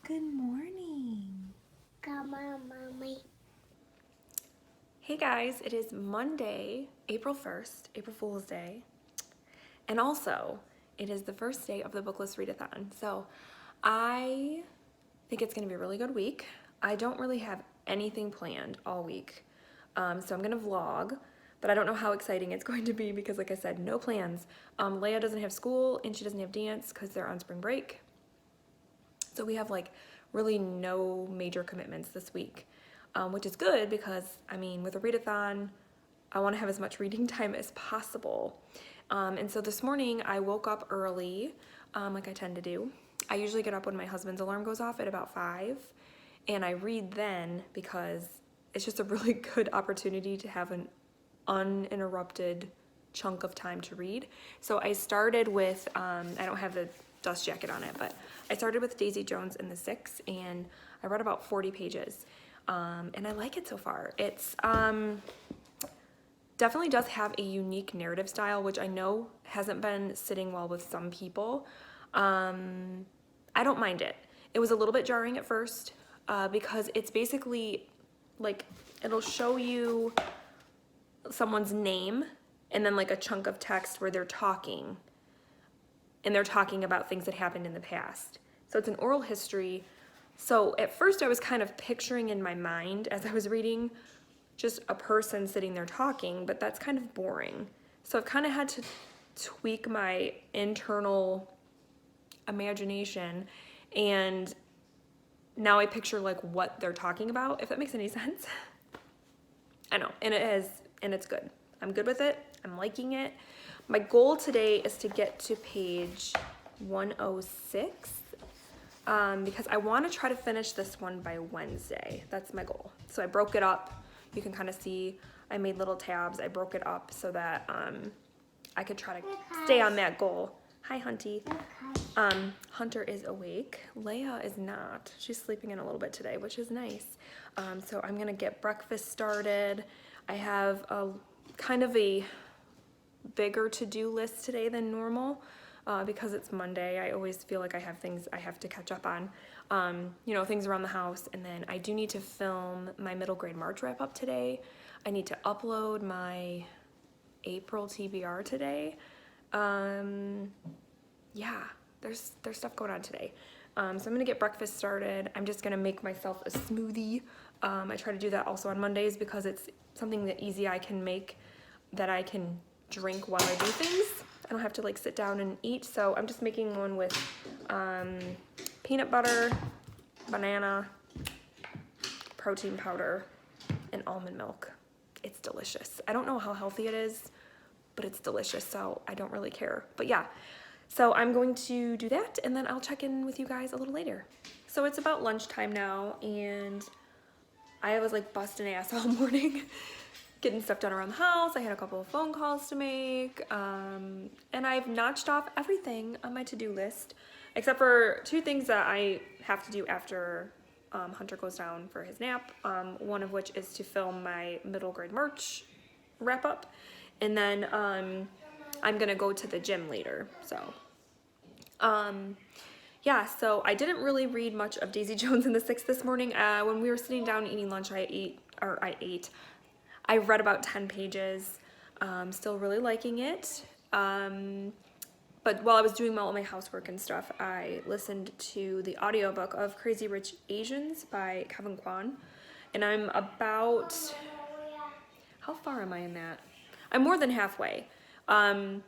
Good morning. Come on, Mommy. Hey guys, it is Monday, April 1st, April Fool's Day. And also, it is the first day of the Booklist Readathon. So I think it's gonna be a really good week. I don't really have anything planned all week. So I'm gonna vlog, but I don't know how exciting it's going to be because like I said, no plans. Leia doesn't have school and she doesn't have dance because they're on spring break. So we have like really no major commitments this week, which is good because I mean, with a readathon, I want to have as much reading time as possible. And so this morning I woke up early, like I tend to do. I usually get up when my husband's alarm goes off at about 5, and I read then because it's just a really good opportunity to have an uninterrupted chunk of time to read. So I started with, I don't have the dust jacket on it, but I started with Daisy Jones and the Six, and I read about 40 pages. And I like it so far. It's definitely does have a unique narrative style, which I know hasn't been sitting well with some people. I don't mind it. It was a little bit jarring at first because it's basically like it'll show you someone's name and then like a chunk of text where they're talking, and they're talking about things that happened in the past. So it's an oral history. So at first I was kind of picturing in my mind as I was reading just a person sitting there talking, but that's kind of boring. So I've kind of had to tweak my internal imagination, and now I picture like what they're talking about, if that makes any sense. I know, and it is, and it's good. I'm good with it. I'm liking it. My goal today is to get to page 106 because I want to try to finish this one by Wednesday. That's my goal. So I broke it up. You can kind of see I made little tabs. I broke it up so that I could try to stay on that goal. Hi, Hunty. Hunter is awake. Leia is not. She's sleeping in a little bit today, which is nice. So I'm gonna get breakfast started. I have a kind of a bigger to-do list today than normal because it's Monday. I always feel like I have things I have to catch up on, you know, things around the house, and then I do need to film my middle grade March wrap up today. I need to upload my April TBR today. Yeah, there's stuff going on today. So I'm gonna get breakfast started. I'm just gonna make myself a smoothie. I try to do that also on Mondays because it's something that easy I can make that I can drink while I do things. I don't have to like sit down and eat. So I'm just making one with peanut butter, banana, protein powder, and almond milk. It's delicious. I don't know how healthy it is, but it's delicious, so I don't really care. But yeah, so I'm going to do that, and then I'll check in with you guys a little later. So it's about lunchtime now, and I was like busting ass all morning getting stuff done around the house. I had a couple of phone calls to make, and I've notched off everything on my to-do list except for 2 things that I have to do after Hunter goes down for his nap, one of which is to film my middle grade March wrap up, and then I'm gonna go to the gym later. So yeah, so I didn't really read much of Daisy Jones and the Six this morning. When we were sitting down eating lunch, I read about 10 pages, still really liking it. But while I was doing all my housework and stuff, I listened to the audiobook of Crazy Rich Asians by Kevin Kwan. And I'm about, how far am I in that? I'm more than halfway. And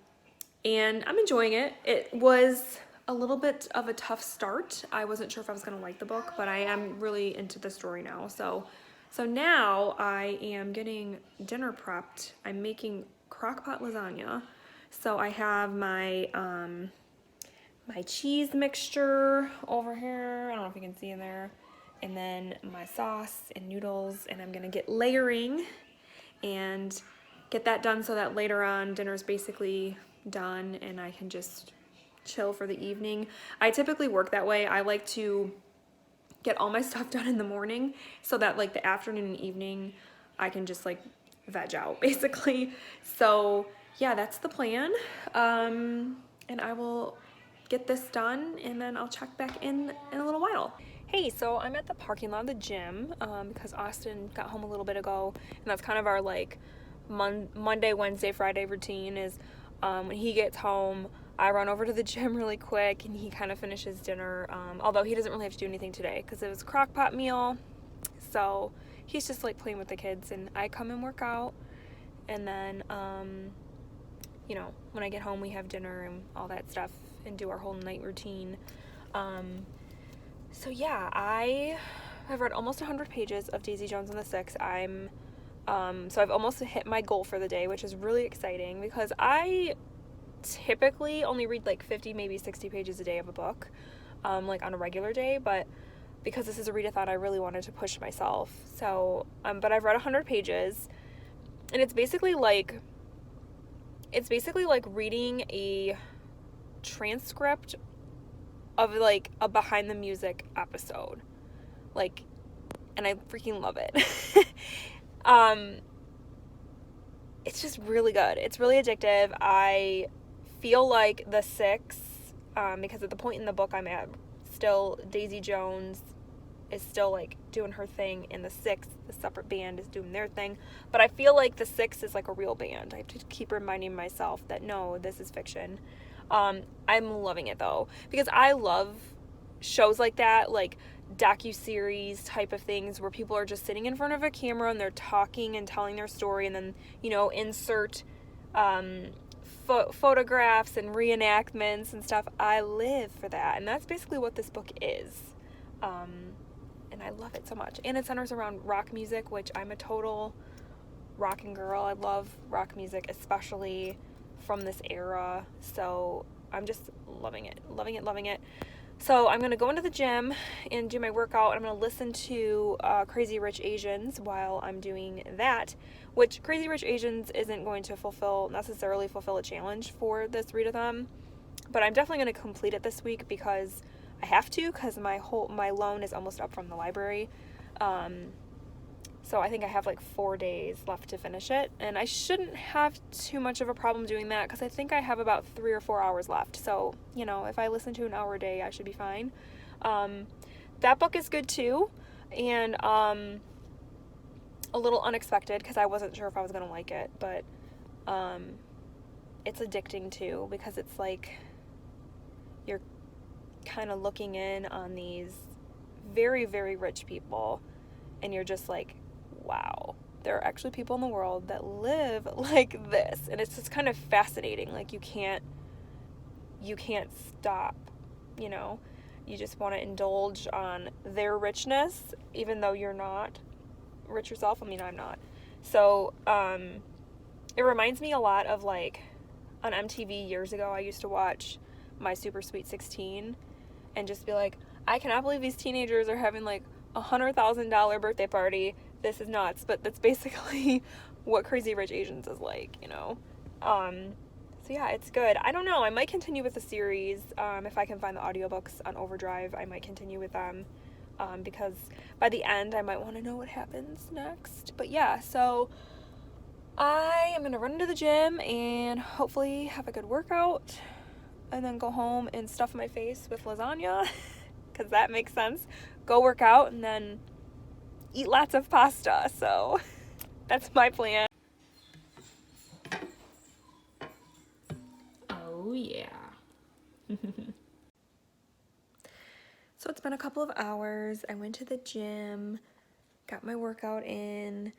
I'm enjoying it. It was a little bit of a tough start. I wasn't sure if I was gonna like the book, but I am really into the story now. So now I am getting dinner prepped. I'm making crock-pot lasagna. So I have my my cheese mixture over here. I don't know if you can see in there. And then my sauce and noodles, and I'm gonna get layering and get that done so that later on dinner's basically done and I can just chill for the evening. I typically work that way. I like to get all my stuff done in the morning so that like the afternoon and evening I can just like veg out basically. So yeah, that's the plan. And I will get this done and then I'll check back in a little while. Hey, so I'm at the parking lot of the gym because Austin got home a little bit ago, and that's kind of our like Monday, Wednesday, Friday routine is when he gets home, I run over to the gym really quick and he kind of finishes dinner. Although he doesn't really have to do anything today because it was a crock pot meal, so he's just like playing with the kids, and I come and work out, and then when I get home, we have dinner and all that stuff and do our whole night routine. So yeah, I have read almost 100 pages of Daisy Jones and the Six. So I've almost hit my goal for the day, which is really exciting because I typically only read like 50, maybe 60 pages a day of a book, like on a regular day, but because this is a readathon, I really wanted to push myself. So, but I've read 100 pages, and it's basically like reading a transcript of like a behind the music episode, like, and I freaking love it. It's just really good. It's really addictive. I feel like the Six, because at the point in the book I'm at, still Daisy Jones is still like doing her thing, and the Six, the separate band, is doing their thing. But I feel like the Six is like a real band. I have to keep reminding myself that no, this is fiction. I'm loving it though, because I love shows like that, like docu-series type of things where people are just sitting in front of a camera and they're talking and telling their story, and then insert photographs and reenactments and stuff. I live for that, and that's basically what this book is. And I love it so much, and it centers around rock music, which I'm a total rockin' girl. I love rock music, especially from this era, so I'm just loving it. So I'm going to go into the gym and do my workout. I'm going to listen to Crazy Rich Asians while I'm doing that, which Crazy Rich Asians isn't going to necessarily fulfill a challenge for this readathon, but I'm definitely going to complete it this week because I have to, because my loan is almost up from the library. So I think I have like 4 days left to finish it, and I shouldn't have too much of a problem doing that because I think I have about 3 or 4 hours left. So, if I listen to an hour a day, I should be fine. That book is good too, and a little unexpected because I wasn't sure if I was going to like it, but it's addicting too because it's like you're kind of looking in on these very, very rich people, and you're just like, wow, there are actually people in the world that live like this, and it's just kind of fascinating. Like you can't stop, you just want to indulge on their richness, even though you're not rich yourself. I mean, I'm not. So it reminds me a lot of like on MTV years ago, I used to watch My Super Sweet 16 and just be like, I cannot believe these teenagers are having like $100,000 birthday party. This is nuts. But that's basically what Crazy Rich Asians is like, So yeah, it's good. I don't know. I might continue with the series. If I can find the audiobooks on Overdrive, I might continue with them. Because by the end, I might want to know what happens next. But yeah, so I am going to run into the gym and hopefully have a good workout, and then go home and stuff my face with lasagna, because that makes sense. Go work out and then eat lots of pasta. So that's my plan. Oh yeah. So it's been a couple of hours. I went to the gym, got my workout in,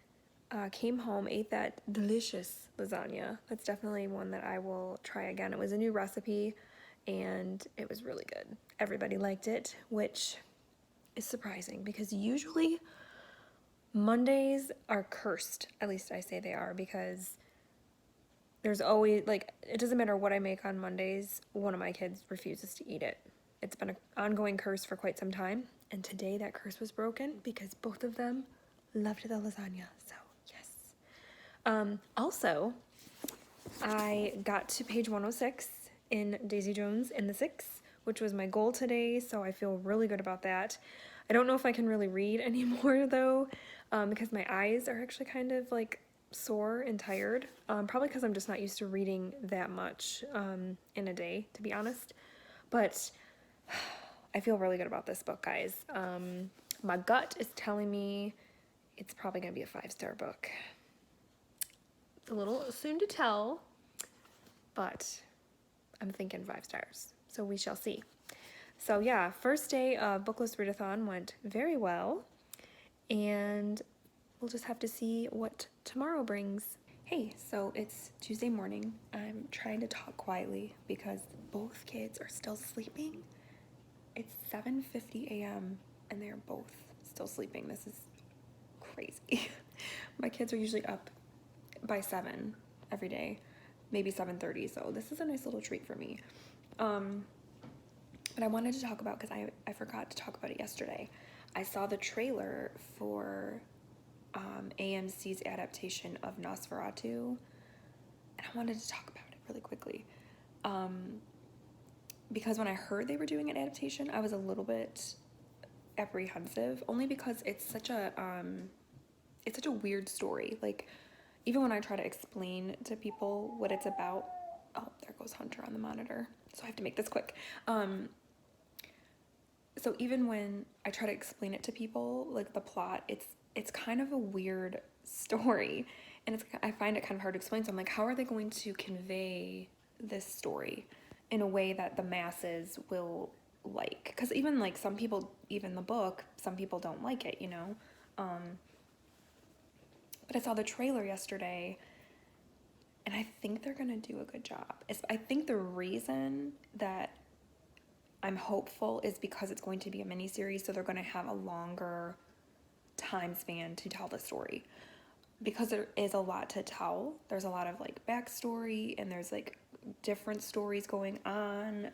came home, ate that delicious lasagna. That's definitely one that I will try again. It was a new recipe and it was really good. Everybody liked it, which is surprising because usually Mondays are cursed. At least I say they are, because there's always, like, it doesn't matter what I make on Mondays, one of my kids refuses to eat it. It's been an ongoing curse for quite some time, and today that curse was broken because both of them loved the lasagna, so yes. Also, I got to page 106 in Daisy Jones and the Six, which was my goal today, so I feel really good about that. I don't know if I can really read anymore though, because my eyes are actually kind of like sore and tired, probably because I'm just not used to reading that much in a day, to be honest. But I feel really good about this book, guys. My gut is telling me it's probably going to be a 5-star book. It's a little soon to tell, but I'm thinking 5 stars. So we shall see. So yeah, first day of Booklist Readathon went very well, and we'll just have to see what tomorrow brings. Hey, so it's Tuesday morning. I'm trying to talk quietly because both kids are still sleeping. It's 7:50 a.m. and they're both still sleeping. This is crazy. My kids are usually up by 7 every day, maybe 7:30, so this is a nice little treat for me. But I wanted to talk about, because I forgot to talk about it yesterday. I saw the trailer for AMC's adaptation of Nosferatu, and I wanted to talk about it really quickly. Because when I heard they were doing an adaptation, I was a little bit apprehensive, only because it's such a weird story. Like, even when I try to explain to people what it's about, oh, there goes Hunter on the monitor, so I have to make this quick. So even when I try to explain it to people, like the plot, it's kind of a weird story, and I find it kind of hard to explain. So I'm like, how are they going to convey this story in a way that the masses will like? Because even like some people, even the book, some people don't like it, you know. But I saw the trailer yesterday, and I think they're gonna do a good job. I think the reason that I'm hopeful is because it's going to be a miniseries, so they're going to have a longer time span to tell the story. Because there is a lot to tell. There's a lot of like backstory, and there's like different stories going on,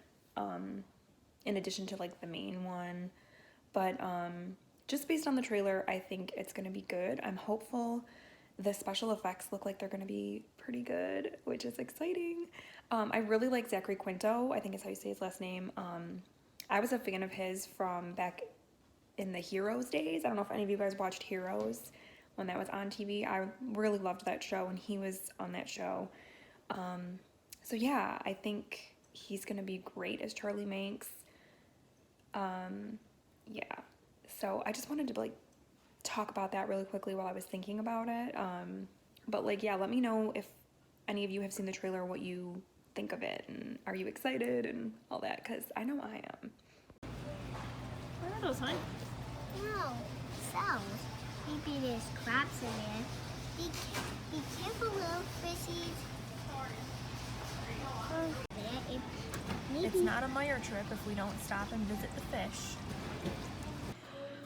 in addition to like the main one. But just based on the trailer, I think it's going to be good. I'm hopeful. The special effects look like they're going to be pretty good, which is exciting. I really like Zachary Quinto. I think is how you say his last name. I was a fan of his from back in the Heroes days. I don't know if any of you guys watched Heroes when that was on TV. I really loved that show, and he was on that show. So yeah, I think he's going to be great as Charlie Manx. Yeah. So I just wanted to like talk about that really quickly while I was thinking about it. But like, yeah, let me know if any of you have seen the trailer, what you think of it, and are you excited and all that, because I know I am. What are those, honey? No, cells. Maybe there's crabs in there. Be careful, little fishies. It's not a Meijer trip if we don't stop and visit the fish.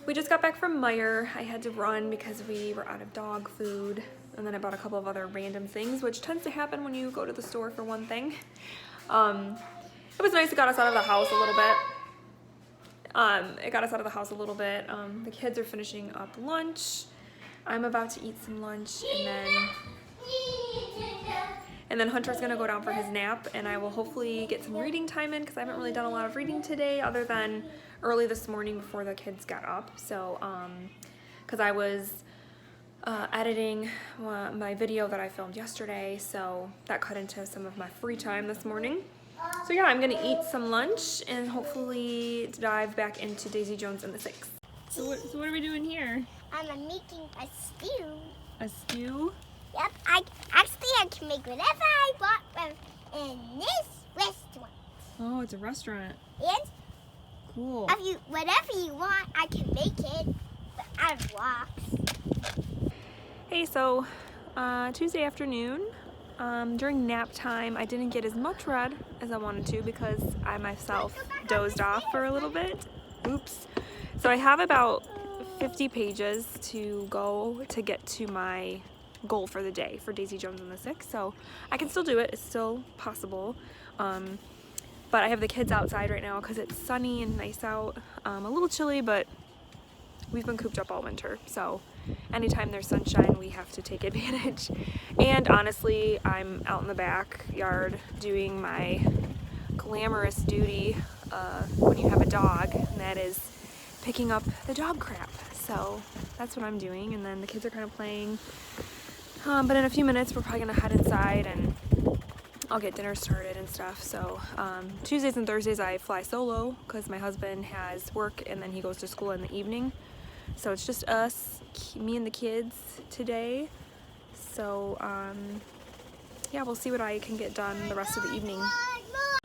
We just got back from Meijer. I had to run because we were out of dog food, and then I bought a couple of other random things, which tends to happen when you go to the store for one thing. It was nice. It got us out of the house a little bit. The kids are finishing up lunch. I'm about to eat some lunch, and then Hunter's gonna go down for his nap, and I will hopefully get some reading time in, because I haven't really done a lot of reading today other than early this morning before the kids got up. So because I was editing my video that I filmed yesterday, so that cut into some of my free time this morning. So yeah, I'm gonna eat some lunch and hopefully dive back into Daisy Jones and the Six. So what are we doing here? I'm making a stew. A stew? Yep, I can make whatever I want in this restaurant. Oh, it's a restaurant. And Cool. whatever you want, I can make it out of rocks. Hey, so Tuesday afternoon, during nap time, I didn't get as much read as I wanted to because I myself dozed off for a little bit. Oops. So I have about 50 pages to go to get to my goal for the day for Daisy Jones and the Six, so I can still do it. It's still possible. But I have the kids outside right now because it's sunny and nice out. A little chilly, but we've been cooped up all winter, so anytime there's sunshine, we have to take advantage. And honestly, I'm out in the backyard doing my glamorous duty when you have a dog, and that is picking up the dog crap. So that's what I'm doing, and then the kids are kind of playing. But in a few minutes, we're probably gonna head inside and I'll get dinner started and stuff. So Tuesdays and Thursdays I fly solo because my husband has work and then he goes to school in the evening. So it's just us, me and the kids today. So yeah, we'll see what I can get done the rest of the evening. I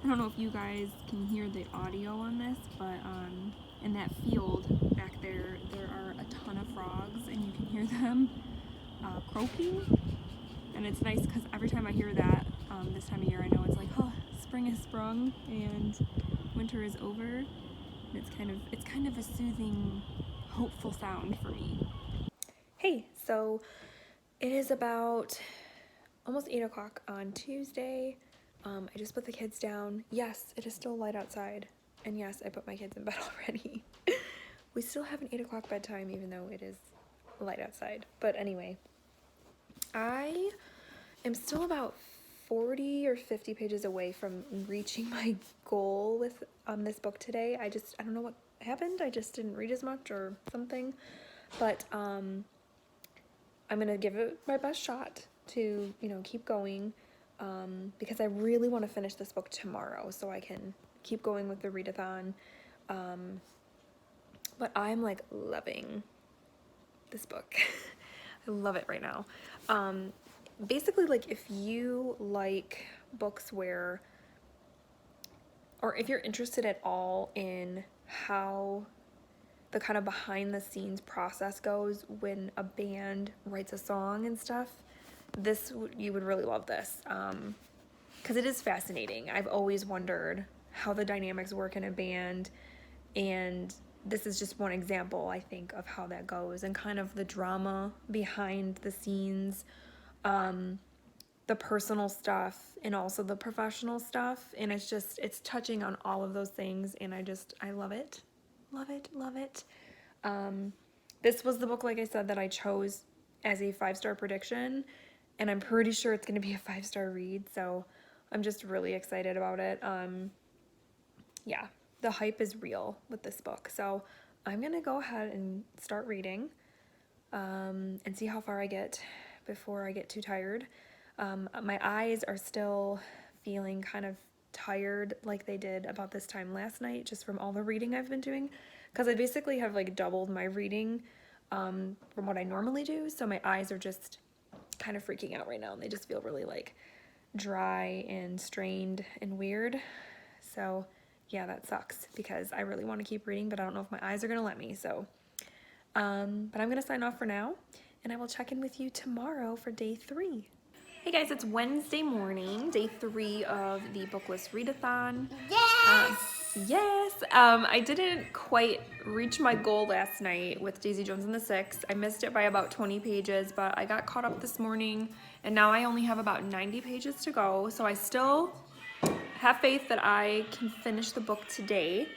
don't know if you guys can hear the audio on this, but in that field back there, there are a ton of frogs and you can hear them croaking. And it's nice because every time I hear that this time of year, I know it's like, oh, spring has sprung and winter is over. And it's kind of a soothing, hopeful sound for me. Hey, so it is about almost 8 o'clock on Tuesday. I just put the kids down. Yes, it is still light outside. And yes, I put my kids in bed already. We still have an 8 o'clock bedtime even though it is light outside. But anyway, I am still about 40 or 50 pages away from reaching my goal with this book today. I don't know what happened. I just didn't read as much or something. But I'm going to give it my best shot to, keep going. Because I really want to finish this book tomorrow so I can keep going with the readathon. But I'm like loving this book. I love it right now. Basically, like if you like books where, or if you're interested at all in how the kind of behind the scenes process goes when a band writes a song and stuff, you would really love this, because it is fascinating. I've always wondered how the dynamics work in a band, and this is just one example, I think, of how that goes and kind of the drama behind the scenes, the personal stuff and also the professional stuff, and it's touching on all of those things, and I love it. Love it. This was the book, like I said, that I chose as a 5-star prediction, and I'm pretty sure it's going to be a 5-star read, so I'm just really excited about it. Yeah, the hype is real with this book, so I'm going to go ahead and start reading and see how far I get before I get too tired. My eyes are still feeling kind of tired like they did about this time last night, just from all the reading I've been doing, because I basically have like doubled my reading from what I normally do, so my eyes are just kind of freaking out right now, and they just feel really like dry and strained and weird. So yeah, that sucks because I really want to keep reading, but I don't know if my eyes are gonna let me. So but I'm gonna sign off for now, and I will check in with you tomorrow for day 3. Hey guys, it's Wednesday morning, day 3 of the Booklist Readathon. Yes! I didn't quite reach my goal last night with Daisy Jones and the Six. I missed it by about 20 pages, but I got caught up this morning, and now I only have about 90 pages to go, so I still have faith that I can finish the book today.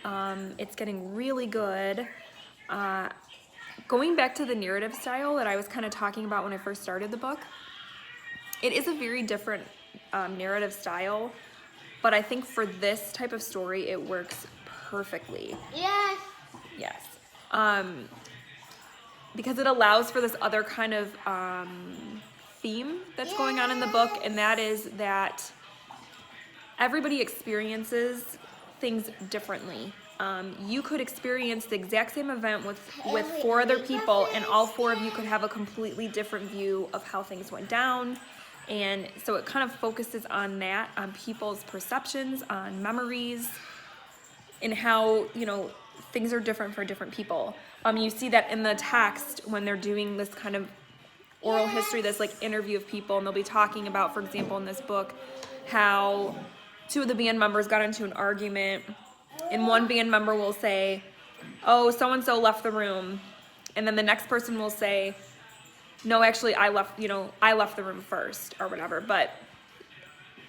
It's getting really good. Going back to the narrative style that I was kind of talking about when I first started the book, it is a very different narrative style, but I think for this type of story, it works perfectly. Yes. Yes. Because it allows for this other kind of theme that's going on in the book, and that is that everybody experiences things differently. You could experience the exact same event with 4 other people, and all 4 of you could have a completely different view of how things went down. And so it kind of focuses on that, on people's perceptions, on memories, and how, things are different for different people. You see that in the text when they're doing this kind of oral history, this like interview of people, and they'll be talking about, for example, in this book, how 2 of the band members got into an argument, and one band member will say, oh, so-and-so left the room, and then the next person will say, no, actually, I left the room first, or whatever, but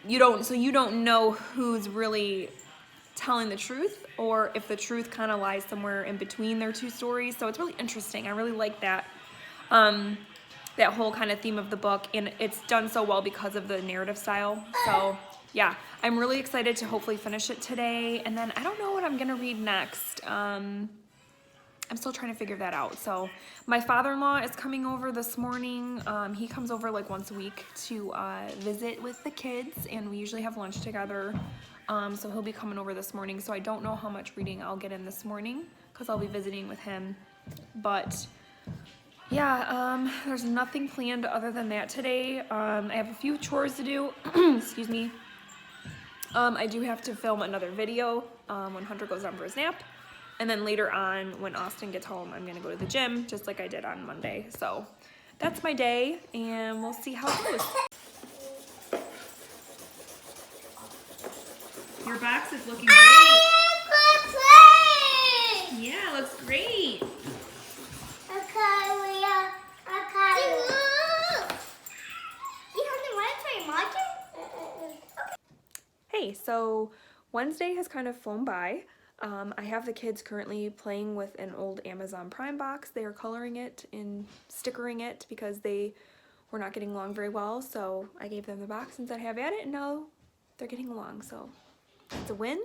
you don't know who's really telling the truth, or if the truth kind of lies somewhere in between their 2 stories. So it's really interesting. I really like that, that whole kind of theme of the book, and it's done so well because of the narrative style. So yeah, I'm really excited to hopefully finish it today, and then I don't know what I'm gonna read next. I'm still trying to figure that out. So my father-in-law is coming over this morning. He comes over like once a week to visit with the kids, and we usually have lunch together. So he'll be coming over this morning. So I don't know how much reading I'll get in this morning because I'll be visiting with him. But yeah, there's nothing planned other than that today. I have a few chores to do. Excuse me. I do have to film another video when Hunter goes down for his nap. And then later on, when Austin gets home, I'm gonna go to the gym, just like I did on Monday. So that's my day, and we'll see how it goes. Your box is looking great. Yeah, it looks great. Hey, so Wednesday has kind of flown by. I have the kids currently playing with an old Amazon Prime box. They are coloring it and stickering it because they were not getting along very well. So I gave them the box and said, have at it, and now they're getting along. So it's a win.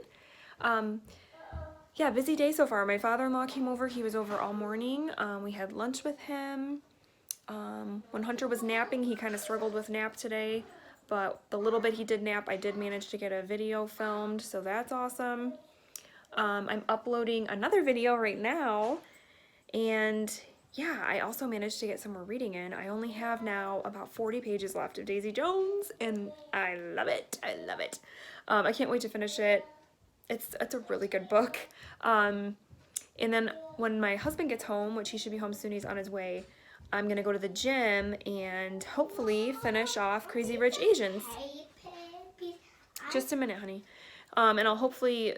Yeah, busy day so far. My father-in-law came over. He was over all morning. We had lunch with him. When Hunter was napping, he kind of struggled with nap today. But the little bit he did nap, I did manage to get a video filmed, so that's awesome. I'm uploading another video right now, and yeah, I also managed to get some more reading in. I only have now about 40 pages left of Daisy Jones, and I love it. I love it. I can't wait to finish it. It's a really good book. And then when my husband gets home, which he should be home soon, he's on his way, I'm gonna go to the gym and hopefully finish off Crazy Rich Asians. Just a minute, honey. And I'll hopefully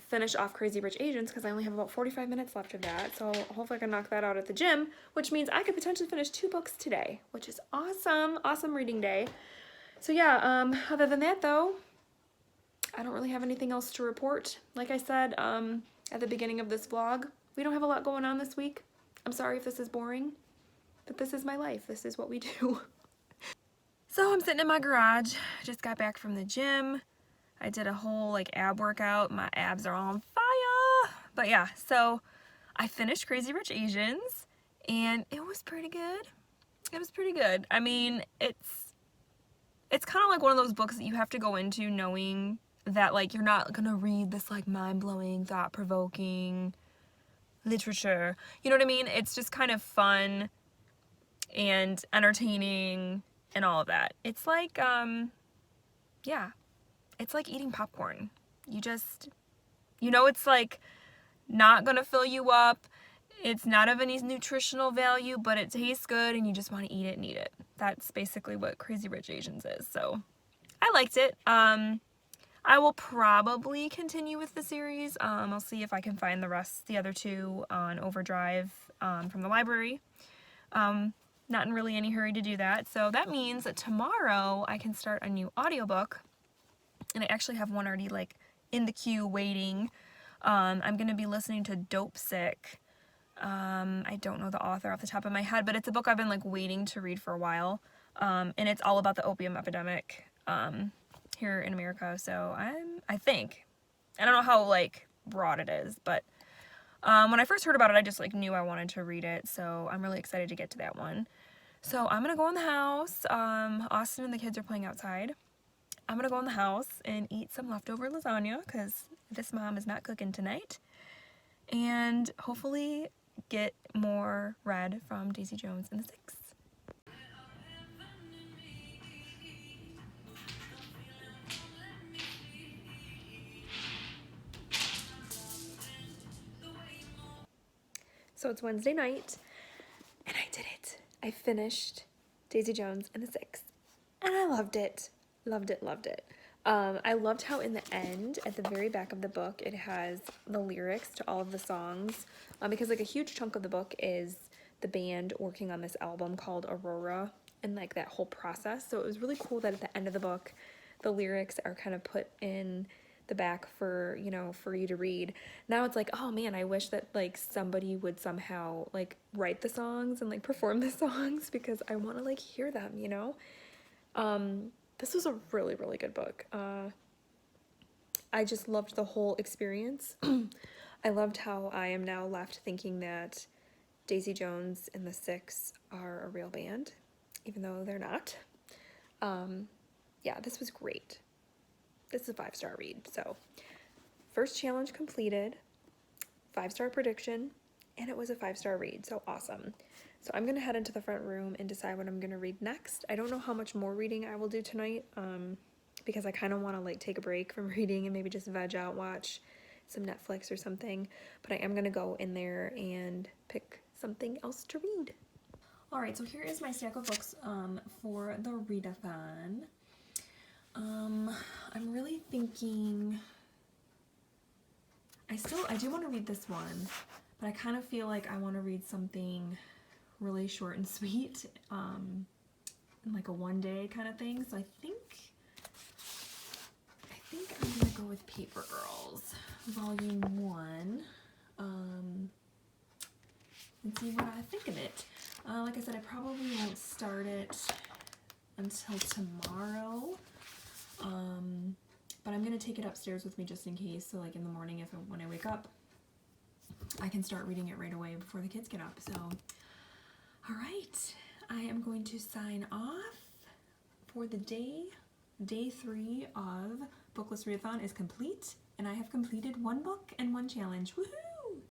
finish off Crazy Rich Asians because I only have about 45 minutes left of that. So hopefully I can knock that out at the gym, which means I could potentially finish 2 books today, which is awesome. Awesome reading day. So yeah, other than that though, I don't really have anything else to report. Like I said at the beginning of this vlog, we don't have a lot going on this week. I'm sorry if this is boring, but this is my life. This is what we do. So I'm sitting in my garage. Just got back from the gym. I did a whole like ab workout. My abs are on fire. But yeah, so I finished Crazy Rich Asians and it was pretty good. It was pretty good. I mean, it's kind of like one of those books that you have to go into knowing that like you're not gonna read this like mind-blowing, thought-provoking literature. You know what I mean? It's just kind of fun and entertaining and all of that. It's like yeah, it's like eating popcorn. You just, you know, it's like not gonna fill you up. It's not of any nutritional value, but it tastes good and you just want to eat it and eat it. That's basically what Crazy Rich Asians is. So I liked it. I will probably continue with the series. I'll see if I can find the other 2 on Overdrive from the library. Not in really any hurry to do that. So that means that tomorrow I can start a new audiobook. And I actually have one already like in the queue waiting. I'm going to be listening to Dope Sick. I don't know the author off the top of my head, but it's a book I've been like waiting to read for a while. And it's all about the opium epidemic here in America. So I think, I don't know how like broad it is, but when I first heard about it, I just like knew I wanted to read it. So I'm really excited to get to that one. So I'm going to go in the house. Austin and the kids are playing outside. I'm going to go in the house and eat some leftover lasagna because this mom is not cooking tonight. And hopefully get more read from Daisy Jones and the Six. So it's Wednesday night, and I did it. I finished Daisy Jones and the Six, and I loved it. Loved it, loved it. I loved how in the end, at the very back of the book, it has the lyrics to all of the songs, because like a huge chunk of the book is the band working on this album called Aurora, and like that whole process. So it was really cool that at the end of the book, the lyrics are kind of put in the back for, you know, for you to read. Now it's like, oh man, I wish that like somebody would somehow like write the songs and like perform the songs because I want to like hear them, you know? This was a really, really good book. I just loved the whole experience. I I loved how I am now left thinking that Daisy Jones and the Six are a real band, even though they're not. Yeah, this was great. This is a 5-star read. So, first challenge completed, 5-star prediction, and it was a 5-star read. So awesome. So I'm gonna head into the front room and decide what I'm gonna read next. I don't know how much more reading I will do tonight, because I kind of want to like take a break from reading and maybe just veg out, watch some Netflix or something. But I am gonna go in there and pick something else to read. All right, so here is my stack of books for the readathon. I'm really thinking, I do want to read this one, but I kind of feel like I want to read something really short and sweet, and like a one-day kind of thing. So I think I'm gonna go with Paper Girls, Volume 1, and see what I think of it. Like I said, I probably won't start it until tomorrow, but I'm gonna take it upstairs with me just in case, so like in the morning when I wake up, I can start reading it right away before the kids get up. So, all right, I am going to sign off for the day. Day 3 of Booklist Readathon is complete, and I have completed 1 book and 1 challenge. Woohoo!